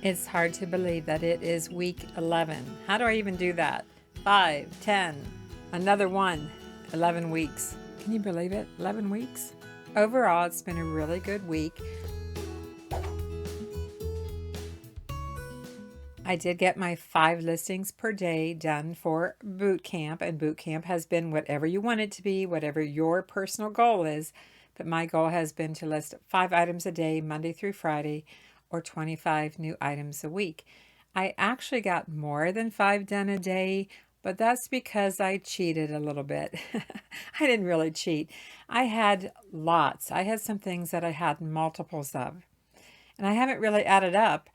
It's hard to believe that it is week 11. How do I even do that? 5, 10, another one, 11 weeks. Can you believe it? 11 weeks? Overall, it's been a really good week. I did get my 5 listings per day done for boot camp, and boot camp has been whatever you want it to be, whatever your personal goal is. But my goal has been to list 5 items a day, Monday through Friday, or 25 new items a week. I actually got more than 5 done a day, but that's because I cheated a little bit. I didn't really cheat. I had lots. I had some things that I had multiples of, and I haven't really added up.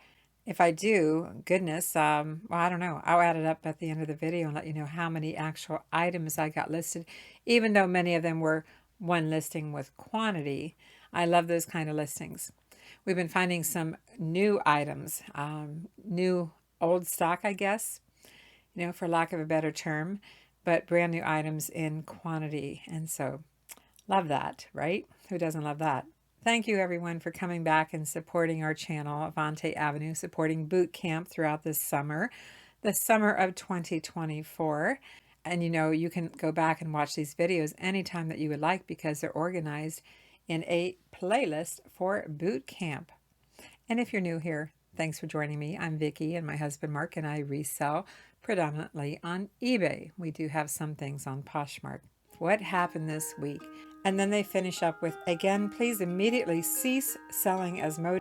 If I do, goodness, well, I don't know. I'll add it up at the end of the video and let you know how many actual items I got listed, even though many of them were one listing with quantity. I love those kind of listings. We've been finding some new items, new old stock, I guess, for lack of a better term, but brand new items in quantity. And so love that, right? Who doesn't love that? Thank you everyone for coming back and supporting our channel, Avante Avenue, supporting boot camp throughout this summer, the summer of 2024. And you can go back and watch these videos anytime that you would like because they're organized in a playlist for boot camp. And if you're new here, thanks for joining me. I'm Vicki, and my husband Mark and I resell predominantly on eBay. We do have some things on Poshmark. What happened this week? And then they finish up with, again, please immediately cease selling as mode.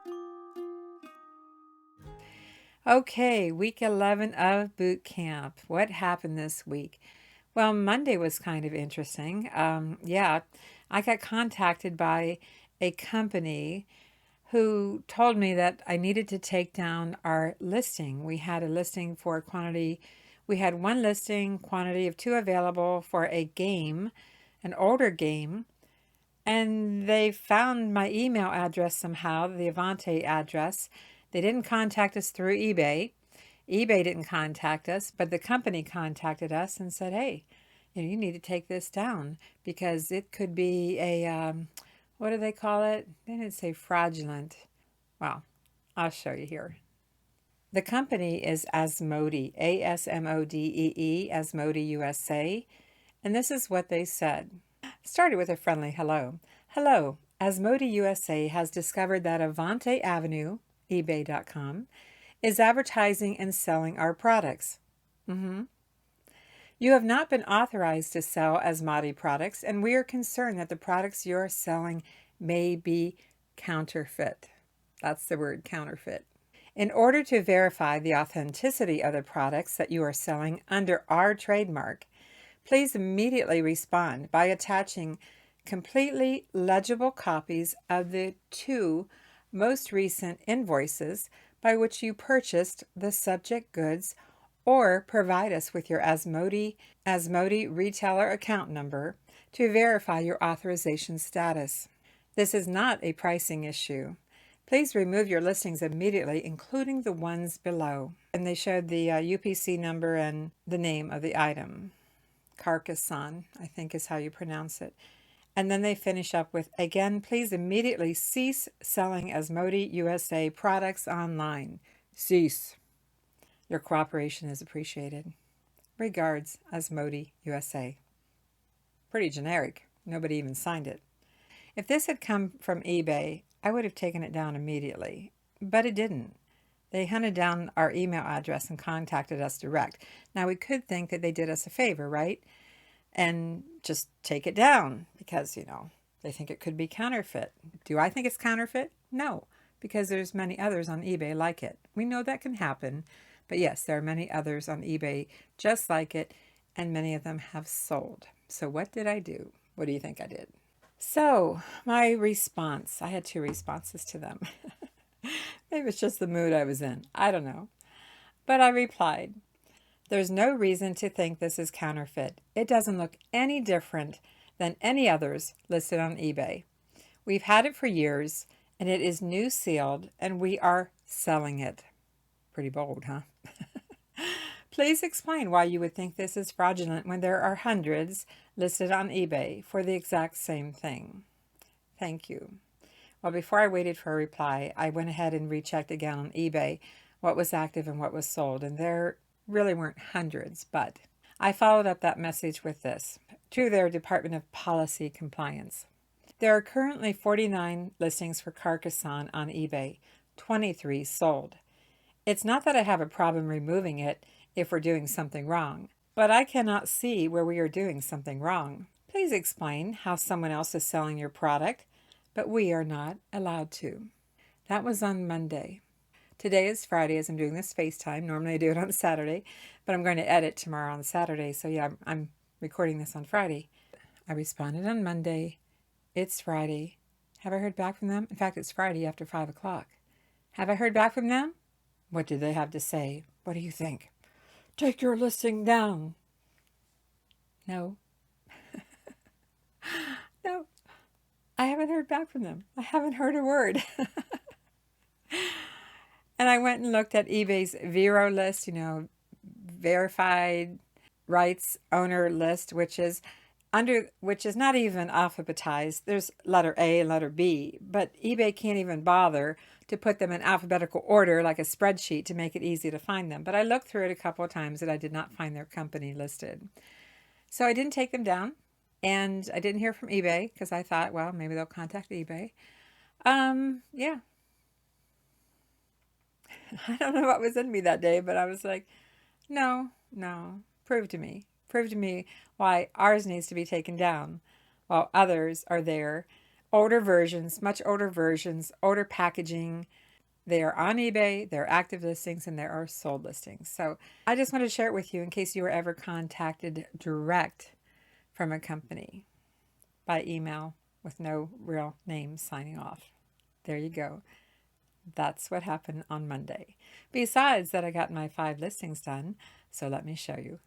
Okay, week 11 of boot camp. What happened this week? Well, Monday was kind of interesting. I got contacted by a company who told me that I needed to take down our listing. We had a listing for a quantity. We had one listing, quantity of 2 available for a game, an older game, and they found my email address somehow, the Avante address. They didn't contact us through eBay. eBay didn't contact us, but the company contacted us and said, hey, you need to take this down because it could be a, what do they call it? They didn't say fraudulent. Well, I'll show you here. The company is Asmodee, A-S-M-O-D-E-E, Asmodee USA. And this is what they said. Started with a friendly hello. Hello, Asmodee USA has discovered that avante-avenue, ebay.com, is advertising and selling our products. You have not been authorized to sell Asmodee products, and we are concerned that the products you are selling may be counterfeit. That's the word, counterfeit. In order to verify the authenticity of the products that you are selling under our trademark, please immediately respond by attaching completely legible copies of the 2 most recent invoices by which you purchased the subject goods, or provide us with your Asmodee retailer account number to verify your authorization status. This is not a pricing issue. Please remove your listings immediately, including the ones below. And they showed the UPC number and the name of the item. Carcassonne, I think is how you pronounce it. And then they finish up with, again, please immediately cease selling Asmodee USA products online. Cease. Your cooperation is appreciated. Regards, Asmodee USA. Pretty generic. Nobody even signed it. If this had come from eBay, I would have taken it down immediately, but it didn't. They hunted down our email address and contacted us direct. Now, we could think that they did us a favor, right? And just take it down because, they think it could be counterfeit. Do I think it's counterfeit? No, because there's many others on eBay like it. We know that can happen, but yes, there are many others on eBay just like it, and many of them have sold. So what did I do? What do you think I did? So my response, I had 2 responses to them. Maybe it's just the mood I was in. I don't know. But I replied, there's no reason to think this is counterfeit. It doesn't look any different than any others listed on eBay. We've had it for years, and it is new sealed, and we are selling it. Pretty bold, huh? Please explain why you would think this is fraudulent when there are hundreds listed on eBay for the exact same thing. Thank you. Well, before I waited for a reply, I went ahead and rechecked again on eBay. what was active and what was sold, and there really weren't hundreds, but I followed up that message with this to their Department of Policy Compliance. There are currently 49 listings for Carcassonne on eBay, 23 sold. It's not that I have a problem removing it if we're doing something wrong, but I cannot see where we are doing something wrong. Please explain how someone else is selling your product, but we are not allowed to. That was on Monday. Today is Friday as I'm doing this FaceTime. Normally I do it on Saturday, but I'm going to edit tomorrow on Saturday. So yeah, I'm recording this on Friday. I responded on Monday. It's Friday. Have I heard back from them? In fact, it's Friday after 5 o'clock. Have I heard back from them? What did they have to say? What do you think? Take your listing down. No. No. I haven't heard back from them. I haven't heard a word. And I went and looked at eBay's Vero list, verified rights owner list, which is not even alphabetized. There's letter A and letter B, but eBay can't even bother to put them in alphabetical order like a spreadsheet to make it easy to find them. But I looked through it a couple of times and I did not find their company listed. So I didn't take them down, and I didn't hear from eBay because I thought, well, maybe they'll contact eBay. Yeah. I don't know what was in me that day, but I was like, no, prove to me why ours needs to be taken down while others are there. Older versions, much older versions, older packaging. They are on eBay, they're active listings, and there are sold listings. So I just wanted to share it with you in case you were ever contacted direct from a company by email with no real name signing off. There you go. That's what happened on Monday. Besides that, I got my 5 listings done, so let me show you.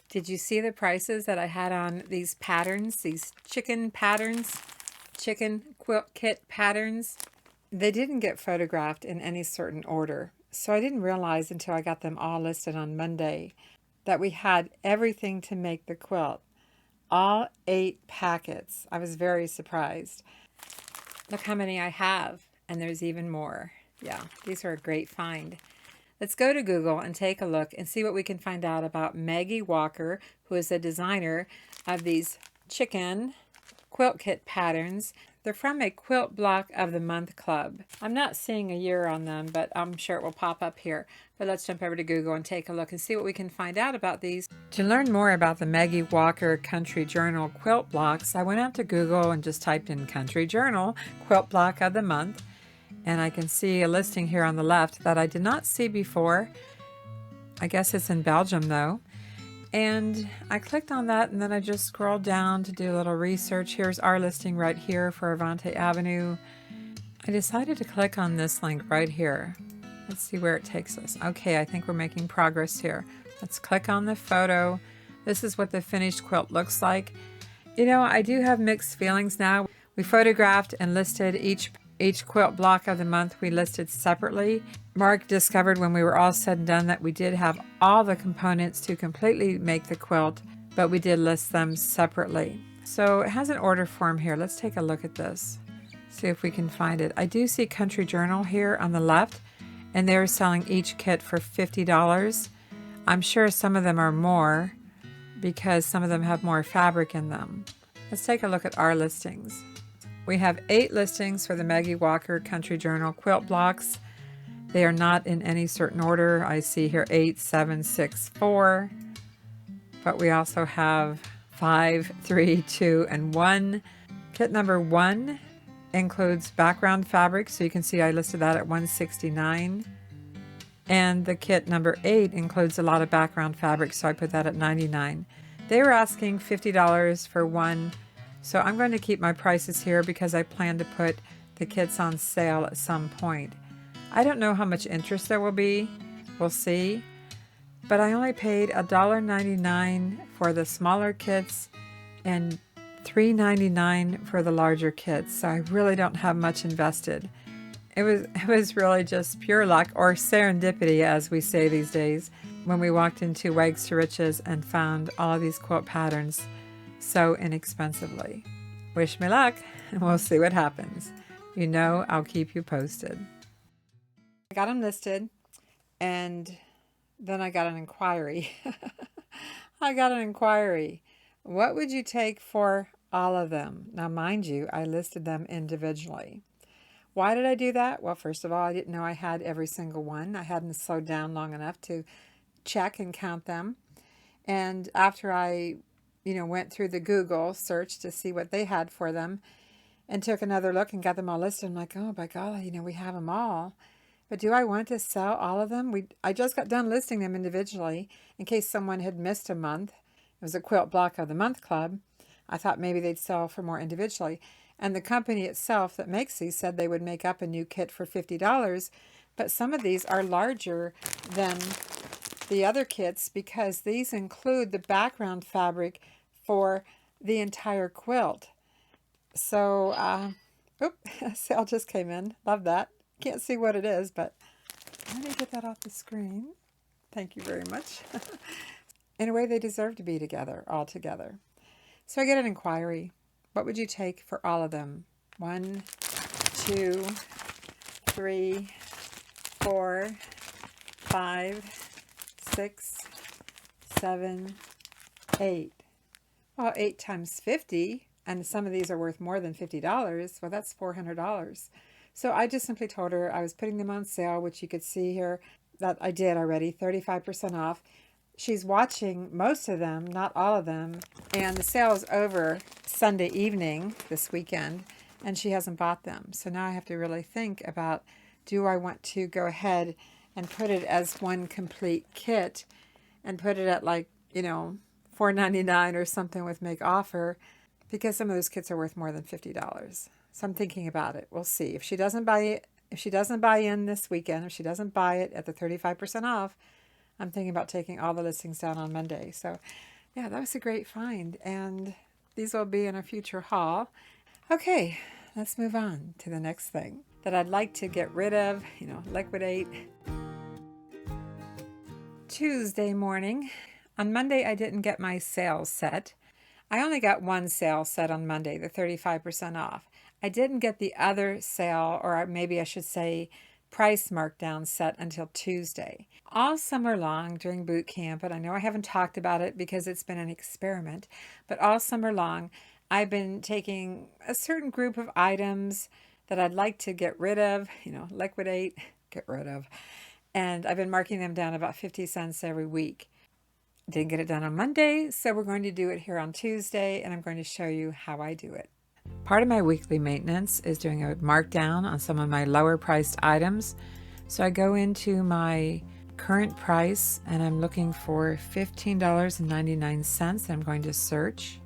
Did you see the prices that I had on these patterns, these chicken patterns, chicken quilt kit patterns? They didn't get photographed in any certain order. So I didn't realize until I got them all listed on Monday that we had everything to make the quilt. All 8 packets. I was very surprised. Look how many I have, and there's even more. Yeah, these are a great find. Let's go to Google and take a look and see what we can find out about Maggie Walker, who is the designer of these chicken quilt kit patterns. They're from a Quilt Block of the Month club. I'm not seeing a year on them, but I'm sure it will pop up here. But let's jump over to Google and take a look and see what we can find out about these. To learn more about the Maggie Walker Country Journal quilt blocks, I went out to Google and just typed in Country Journal Quilt Block of the Month. And I can see a listing here on the left that I did not see before. I guess it's in Belgium though. And I clicked on that, and then I just scrolled down to do a little research. Here's our listing right here for Avante-Avenue. I decided to click on this link right here. Let's see where it takes us. Okay, I think we're making progress here. Let's click on the photo. This is what the finished quilt looks like. I do have mixed feelings now. We photographed and listed each quilt block of the month. We listed separately. Mark discovered when we were all said and done that we did have all the components to completely make the quilt, but we did list them separately. So it has an order form here. Let's take a look at this. See if we can find it. I do see Country Journal here on the left, and they're selling each kit for $50. I'm sure some of them are more because some of them have more fabric in them. Let's take a look at our listings. We have 8 listings for the Maggie Walker Country Journal quilt blocks. They are not in any certain order. I see here 8, 7, 6, 4. But we also have 5, 3, 2, and 1. Kit number 1 includes background fabric, so you can see I listed that at $169. And the kit number 8 includes a lot of background fabric, so I put that at $99. They were asking $50 for one So I'm going to keep my prices here because I plan to put the kits on sale at some point. I don't know how much interest there will be. We'll see. But I only paid $1.99 for the smaller kits and $3.99 for the larger kits. So I really don't have much invested. It was really just pure luck, or serendipity as we say these days, when we walked into Wags to Riches and found all of these quilt patterns so inexpensively. Wish me luck, and we'll see what happens. You know I'll keep you posted. I got them listed, and then I got an inquiry. I got an inquiry. What would you take for all of them? Now, mind you, I listed them individually. Why did I do that? Well, first of all, I didn't know I had every single one. I hadn't slowed down long enough to check and count them. And after I, went through the Google search to see what they had for them and took another look and got them all listed, I'm like, oh, by golly, we have them all. But do I want to sell all of them? I just got done listing them individually in case someone had missed a month. It was a Quilt Block of the Month Club. I thought maybe they'd sell for more individually. And the company itself that makes these said they would make up a new kit for $50. But some of these are larger than the other kits because these include the background fabric for the entire quilt. So, sale just came in. Love that. Can't see what it is, but let me get that off the screen. Thank you very much. In a way, they deserve to be together, all together. So I get an inquiry. What would you take for all of them? 1, 2, 3, 4, 5, 6, 7, 8. Well, 8 times 50, and some of these are worth more than $50. Well, that's $400. So I just simply told her I was putting them on sale, which you could see here that I did already, 35% off. She's watching most of them, not all of them, and the sale is over Sunday evening this weekend, and she hasn't bought them. So now I have to really think about, do I want to go ahead and put it as one complete kit and put it at $4.99 or something with make offer, because some of those kits are worth more than $50. So I'm thinking about it. We'll see. If she doesn't buy it, if she doesn't buy in this weekend, if she doesn't buy it at the 35% off, I'm thinking about taking all the listings down on Monday. So yeah, that was a great find. And these will be in a future haul. Okay, let's move on to the next thing that I'd like to get rid of, liquidate. Tuesday morning. On Monday, I didn't get my sales set. I only got one sale set on Monday, the 35% off. I didn't get the other sale, or maybe I should say price markdown set, until Tuesday. All summer long during boot camp, and I know I haven't talked about it because it's been an experiment, but all summer long I've been taking a certain group of items that I'd like to get rid of, liquidate, get rid of, and I've been marking them down about 50 cents every week. Didn't get it done on Monday, so we're going to do it here on Tuesday, and I'm going to show you how I do it. Part of my weekly maintenance is doing a markdown on some of my lower priced items. So I go into my current price and I'm looking for $15.99. I'm going to search,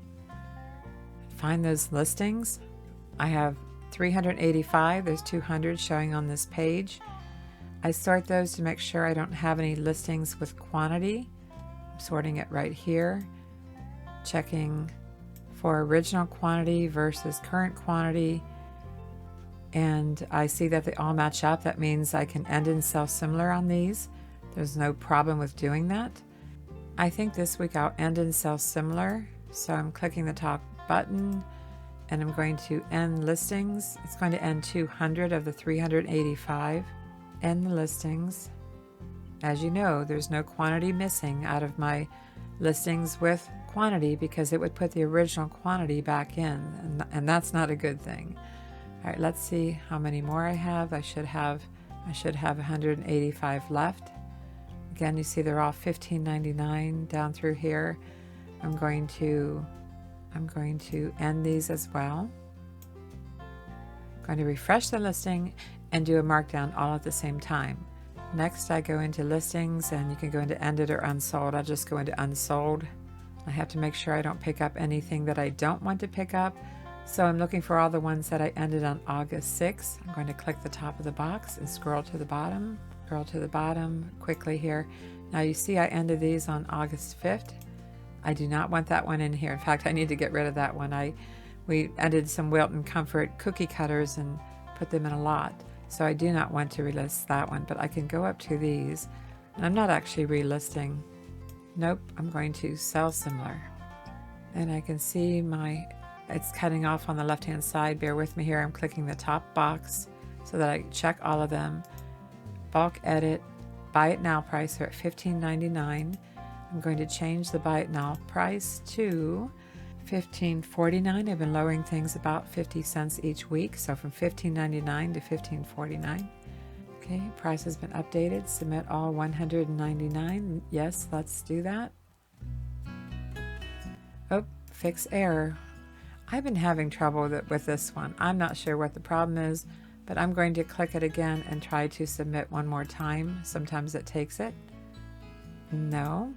find those listings. I have 385, there's 200 showing on this page. I sort those to make sure I don't have any listings with quantity. I'm sorting it right here, checking for original quantity versus current quantity, and I see that they all match up. That means I can end and sell similar on these. There's no problem with doing that. I think this week I'll end and sell similar, so I'm clicking the top button and I'm going to end listings. It's going to end 200 of the 385. End the listings. As you know, there's no quantity missing out of my listings with quantity because it would put the original quantity back in, and that's not a good thing. All right, let's see how many more I have. I should have 185 left. Again, you see they're all $15.99 down through here. I'm going to end these as well. I'm going to refresh the listing and do a markdown all at the same time. Next, I go into listings, and you can go into ended or unsold. I'll just go into unsold. I have to make sure I don't pick up anything that I don't want to pick up. So I'm looking for all the ones that I ended on August 6th. I'm going to click the top of the box and scroll to the bottom quickly here. Now you see I ended these on August 5th. I do not want that one in here. In fact, I need to get rid of that one. We ended some Wilton Comfort cookie cutters and put them in a lot. So I do not want to relist that one, but I can go up to these. And I'm not actually relisting. Nope, I'm going to sell similar. And I can see it's cutting off on the left-hand side. Bear with me here. I'm clicking the top box so that I check all of them. Bulk edit, buy it now price are at $15.99. I'm going to change the buy it now price to $15.49. I've been lowering things about 50 cents each week, so from $15.99 to $15.49. Okay, price has been updated. Submit all 199. Yes, let's do that. Oh, fix error. I've been having trouble with this one. I'm not sure what the problem is, but I'm going to click it again and try to submit one more time. Sometimes it takes it. No.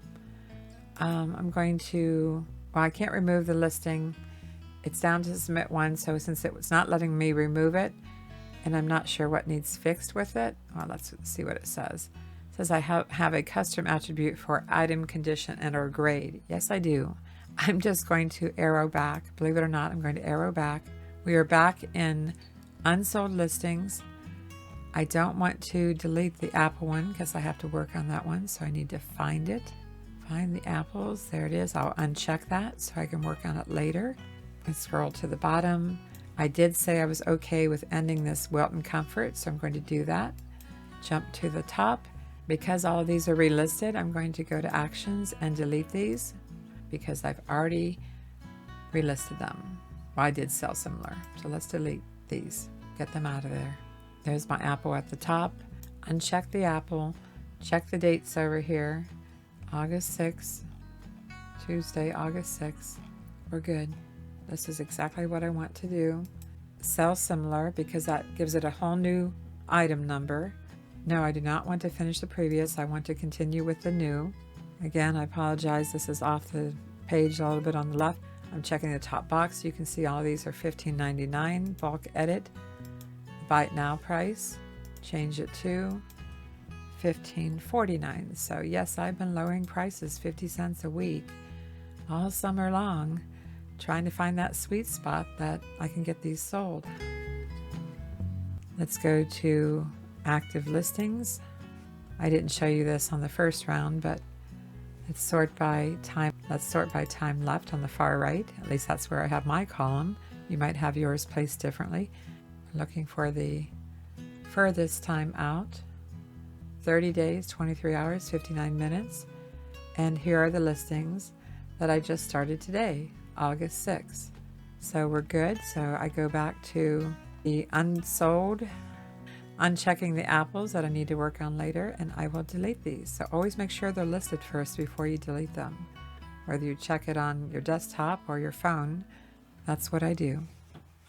I'm going to, well, I can't remove the listing. It's down to submit one, so since it's not letting me remove it, and I'm not sure what needs fixed with it, well, let's see what it says. It says I have a custom attribute for item, condition, and or grade. Yes, I do. I'm just going to arrow back. Believe it or not, I'm going to arrow back. We are back in unsold listings. I don't want to delete the apple one because I have to work on that one, so I need to find it. Find the apples. There it is. I'll uncheck that so I can work on it later. And scroll to the bottom. I did say I was okay with ending this Wilton Comfort, so I'm going to do that. Jump to the top. Because all of these are relisted, I'm going to go to actions and delete these because I've already relisted them. Well, I did sell similar, so let's delete these. Get them out of there. There's my apple at the top. Uncheck the apple. Check the dates over here. August 6th, Tuesday, August 6th. We're good. This is exactly what I want to do. Sell similar because that gives it a whole new item number. No, I do not want to finish the previous. I want to continue with the new. Again, I apologize. This is off the page a little bit on the left. I'm checking the top box. You can see all of these are $15.99. Bulk edit. Buy it now price. Change it to $15.49. So yes, I've been lowering prices 50 cents a week all summer long, trying to find that sweet spot that I can get these sold. Let's go to active listings. I didn't show you this on the first round, but it's sort by time. Let's sort by time left on the far right. At least that's where I have my column. You might have yours placed differently. We're looking for the furthest time out. 30 days, 23 hours, 59 minutes. And here are the listings that I just started today, August 6th. So we're good. So I go back to the unsold, unchecking the apples that I need to work on later, and I will delete these. So always make sure they're listed first before you delete them. Whether you check it on your desktop or your phone, that's what I do.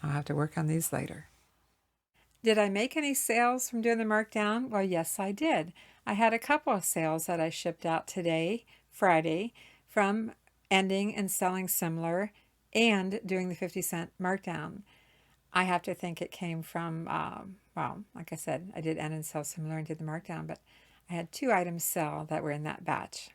I'll have to work on these later. Did I make any sales from doing the markdown? Well, yes, I did. I had a couple of sales that I shipped out today, Friday, from ending and selling similar and doing the 50-cent markdown. I have to think it came from, well, like I said, I did end and sell similar and did the markdown, but I had 2 items sell that were in that batch.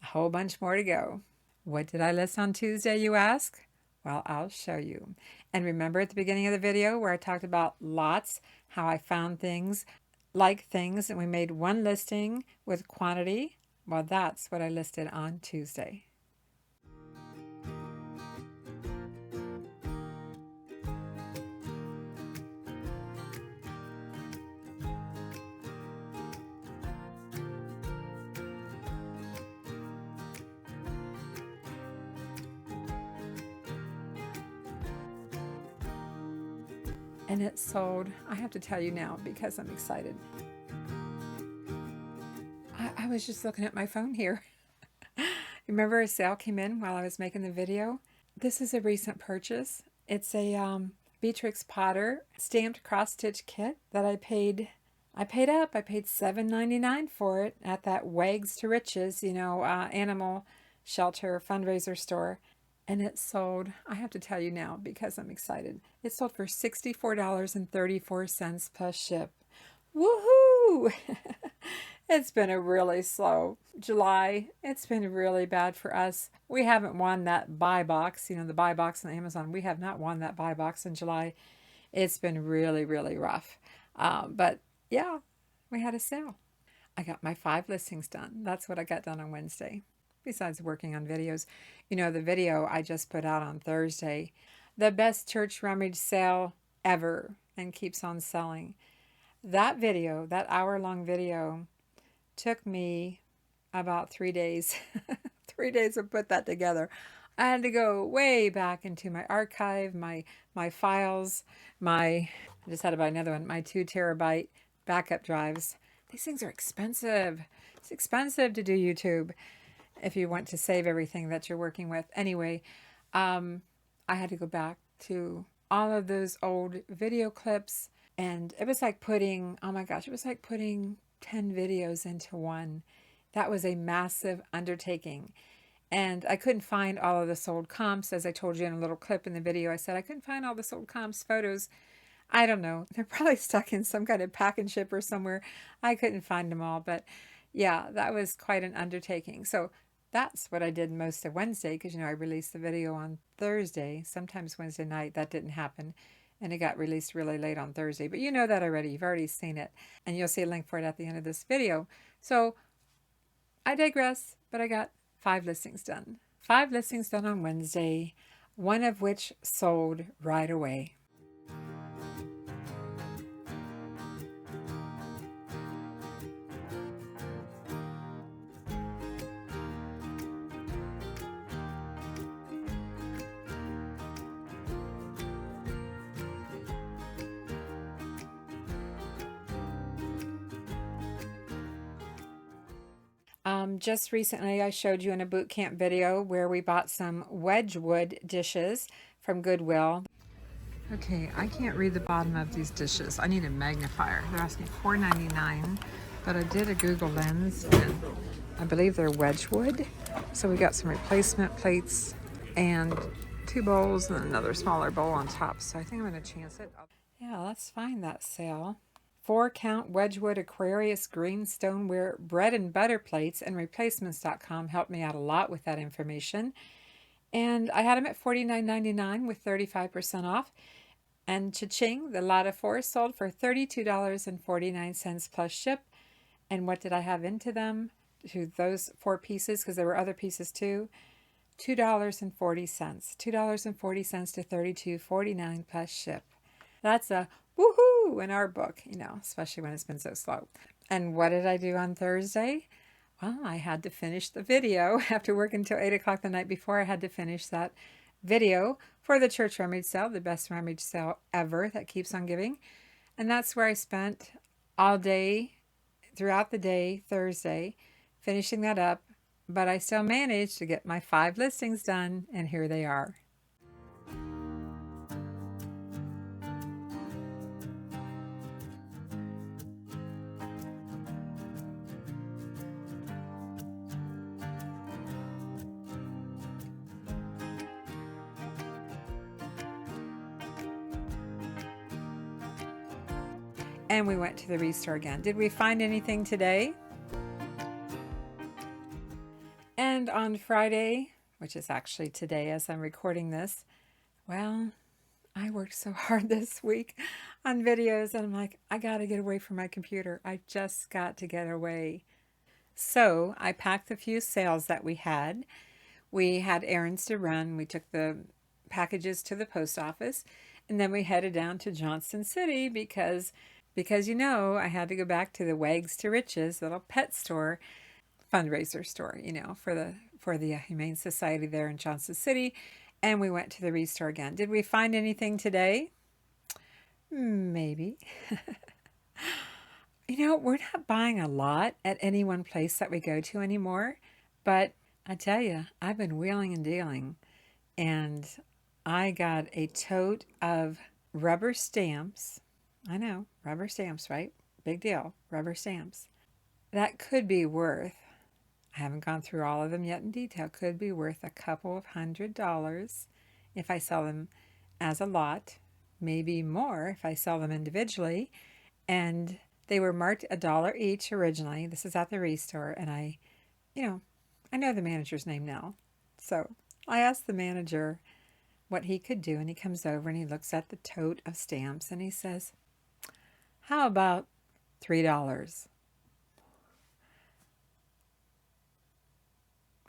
A whole bunch more to go. What did I list on Tuesday, you ask? Well, I'll show you. And remember at the beginning of the video where I talked about lots, how I found things, like things, and we made one listing with quantity? Well, that's what I listed on Tuesday. And it sold. I have to tell you now because I'm excited. I was just looking at my phone here. Remember a sale came in while I was making the video? This is a recent purchase. It's a Beatrix Potter stamped cross-stitch kit that I paid up. I paid $7.99 for it at that Wags to Riches, animal shelter fundraiser store. And it sold, I have to tell you now because I'm excited, it sold for $64.34 plus ship. Woohoo! It's been a really slow July. It's been really bad for us. We haven't won that buy box, the buy box on Amazon. We have not won that buy box in July. It's been really, really rough. But yeah, we had a sale. I got my 5 listings done. That's what I got done on Wednesday, besides working on videos. The video I just put out on Thursday, the best church rummage sale ever, and keeps on selling. That video, that hour-long video, took me about 3 days. 3 days to put that together. I had to go way back into my archive, my files, I just had to buy another one, my 2 terabyte backup drives. These things are expensive. It's expensive to do YouTube if you want to save everything that you're working with. Anyway, I had to go back to all of those old video clips, and it was like putting, oh my gosh, it was like putting 10 videos into one. That was a massive undertaking. And I couldn't find all of the sold comps. As I told you in a little clip in the video, I said I couldn't find all the sold comps photos. I don't know. They're probably stuck in some kind of pack and ship or somewhere. I couldn't find them all. But yeah, that was quite an undertaking. So that's what I did most of Wednesday, because, I released the video on Thursday. Sometimes Wednesday night, that didn't happen. And it got released really late on Thursday. But you know that already. You've already seen it. And you'll see a link for it at the end of this video. So I digress, but I got 5 listings done. 5 listings done on Wednesday, one of which sold right away. Just recently I showed you in a boot camp video where we bought some Wedgwood dishes from Goodwill. Okay, I can't read the bottom of these dishes. I need a magnifier. They're asking $4.99, but I did a Google Lens and I believe they're Wedgwood. So we got some replacement plates and 2 bowls and another smaller bowl on top. So I think I'm going to chance it. Yeah, let's find that sale. 4-count Wedgwood Aquarius green stoneware bread and butter plates, and replacements.com helped me out a lot with that information. And I had them at $49.99 with 35% off. And cha-ching, the lot of 4 sold for $32.49 plus ship. And what did I have into them? To those 4 pieces, because there were other pieces too. $2.40. $2.40 to $32.49 plus ship. That's a woohoo in our book, especially when it's been so slow. And what did I do on Thursday? Well, I had to finish the video. After working until 8 o'clock the night before, I had to finish that video for the church rummage sale, the best rummage sale ever that keeps on giving. And that's where I spent all day, throughout the day, Thursday, finishing that up. But I still managed to get my 5 listings done, and here they are. And we went to the restore again. Did we find anything today? And on Friday, which is actually today as I'm recording this, well, I worked so hard this week on videos, and I'm like, I got to get away from my computer. I just got to get away. So I packed the few sales that we had. We had errands to run. We took the packages to the post office, and then we headed down to Johnson City because I had to go back to the Wags to Riches little pet store, fundraiser store, for the Humane Society there in Johnson City. And we went to the restore again. Did we find anything today? Maybe. We're not buying a lot at any one place that we go to anymore. But I tell you, I've been wheeling and dealing. And I got a tote of rubber stamps. I know, rubber stamps, right? Big deal, rubber stamps. That could be worth, I haven't gone through all of them yet in detail. Could be worth a couple of $100 if I sell them as a lot, maybe more if I sell them individually. And they were marked $1 each originally. This is at the Restore, and I know the manager's name now. So I asked the manager what he could do, and he comes over and he looks at the tote of stamps and he says, "How about $3?"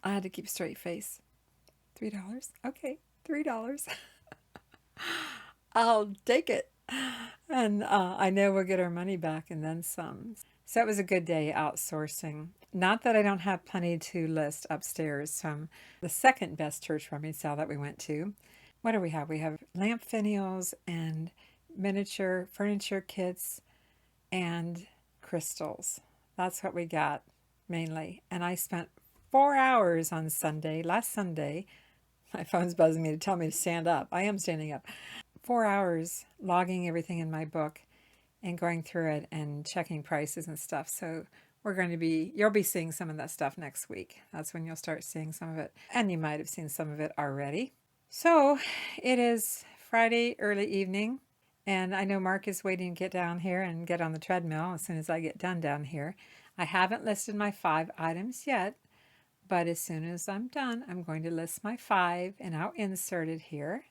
I had to keep a straight face. $3? Okay, $3. I'll take it. And I know we'll get our money back and then some. So it was a good day outsourcing. Not that I don't have plenty to list upstairs from the second best church rummage sale that we went to. What do we have? We have lamp finials and miniature furniture kits and crystals. That's what we got mainly. And I spent 4 hours on Sunday, last Sunday. My phone's buzzing me to tell me to stand up. I am standing up. 4 hours logging everything in my book and going through it and checking prices and stuff. So you'll be seeing some of that stuff next week. That's when you'll start seeing some of it. And you might have seen some of it already. So it is Friday early evening, and I know Mark is waiting to get down here and get on the treadmill as soon as I get done down here. I haven't listed my 5 items yet, but as soon as I'm done, I'm going to list my 5 and I'll insert it here.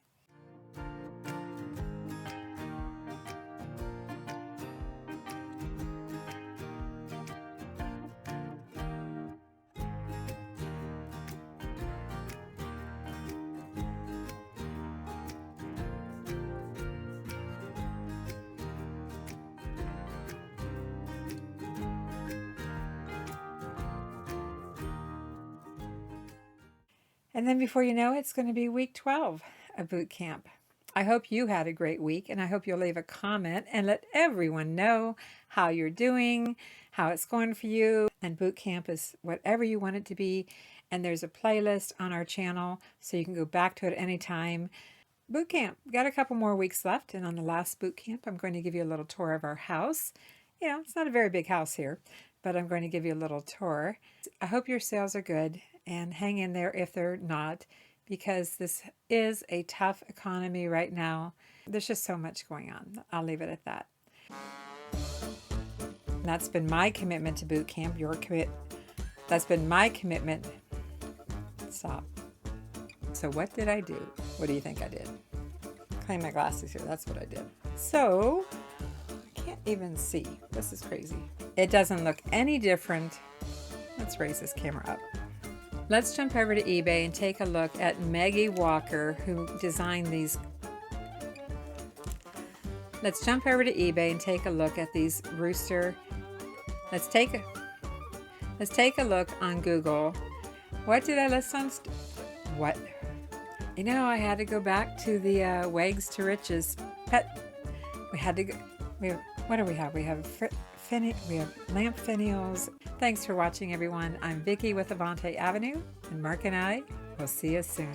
And then before you know it, it's going to be week 12 of boot camp. I hope you had a great week, and I hope you'll leave a comment and let everyone know how you're doing, how it's going for you. And boot camp is whatever you want it to be. And there's a playlist on our channel, so you can go back to it anytime. Boot camp, got a couple more weeks left. And on the last boot camp, I'm going to give you a little tour of our house. It's not a very big house here, but I'm going to give you a little tour. I hope your sales are good. And hang in there if they're not, because this is a tough economy right now. There's just so much going on. I'll leave it at that. And that's been my commitment to boot camp. That's been my commitment. Stop. So what did I do? What do you think I did? Clean my glasses here. That's what I did. So I can't even see. This is crazy. It doesn't look any different. Let's raise this camera up. Let's jump over to eBay and take a look at Maggie Walker, who designed these. Let's jump over to eBay and take a look at these rooster. Let's take a look on Google. What did I list on? What? I had to go back to the Wags to Riches pet. We had to go. What do we have? We have lamp finials. Thanks for watching, everyone. I'm Vicki with Avante Avenue, and Mark and I will see you soon.